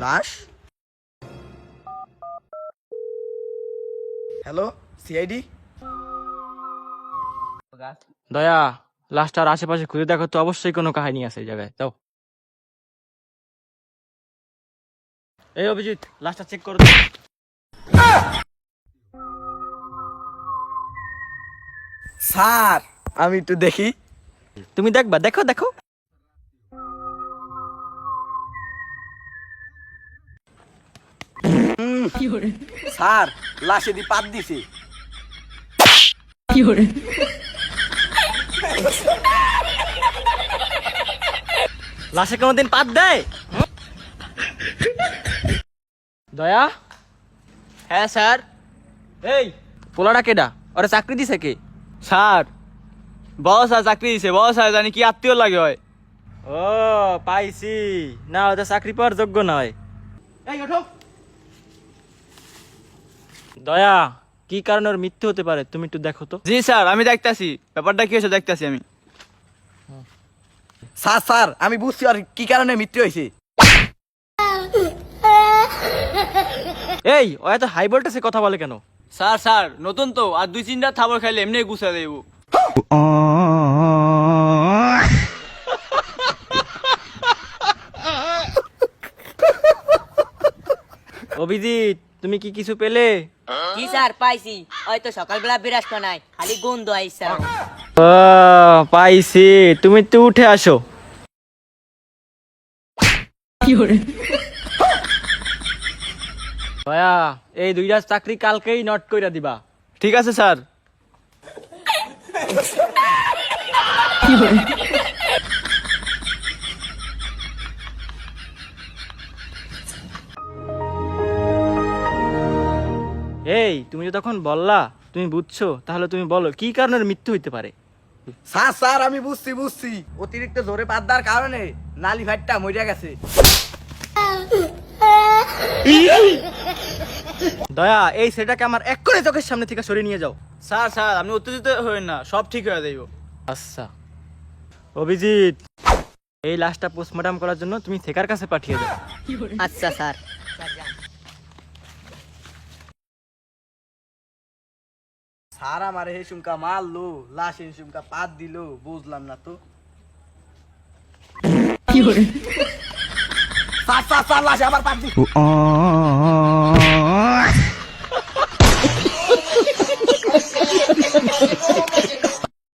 লাশ? Hello, CID? দয়া, লাশটার আশেপাশে খুঁজে দেখো তো, অবশ্যই কোনো কাহিনী আছে এই জায়গায়। যাও। এই অভিজিৎ, লাশটা চেক করো তো। স্যার, আমি একটু দেখি। তুমি দেখবা? দেখো দেখো। স্যার, লাশে দি পাত দিছে। লাশে কোনোদিন পাত দেয়? দয়া? হ্যাঁ স্যার। এই পোলাটা কেডা? ওরা চাকরি দিছে কে? স্যার, বড় স্যার চাকরি দিছে। বড় স্যার জানি কি আত্মীয় লাগে হয়। ও পাইছি। না, ওটা চাকরি পাওয়ার যোগ্য নয়। এই ওঠো। দয়া, কি কারণে ওর মৃত্যু হতে পারে তুমি একটু দেখো তো। জি স্যার, আমি দেখতাছি। ব্যাপারটা কি হয়েছে দেখতাছি আমি। স্যার স্যার, আমি বুঝছি আর কি কারণে মৃত্যু হয়েছে। এই ও এত হাই ভোল্টেজে কথা বলে কেন? স্যার স্যার, নতুন তো, আর 2-3টা থাবর খাইলে এমনি গুছা দেব। অভিজিৎ, তুমি কি কিছু পেলে? কি স্যার পাইছি, হয়তো সকালবেলা বিরাজ নাই, খালি গন্ধ আইসা। ও পাইছি, তুমি তো উঠে আসো। দয়া, এই দুইটা চাকরি কালকেই নট কইরা দিবা। ঠিক আছে স্যার। এই তুমি যে তখন বললা তুমি বুঝছো, তাহলে তুমি বলো কি কারণে ওর মৃত্যু হইতে পারে? স্যার স্যার, আমি বুঝছি। অতিরিক্ত জোরে পাত দেওয়ার কারণে নালি ভাইটটা মরিয়া গেছে। দয়া, এই সেটাকে আমার এক করে চোখের সামনে থেকে সরিয়ে নিয়ে যাও। স্যার স্যার, আপনি উত্তেজিত হবেন না, সব ঠিক হয়ে যাইব। আচ্ছা অভিজিৎ, এই লাশটা পোস্টমর্টম করার জন্য তুমি থেকার কাছে পাঠিয়ে দাও। আচ্ছা স্যার। স্যার আমার হে সুমকা মারলো, লাশ হে সুমকা পাত দিল, বুঝলাম না তো। স্যার স্যার স্যার, লাশ আবার পাত দিল।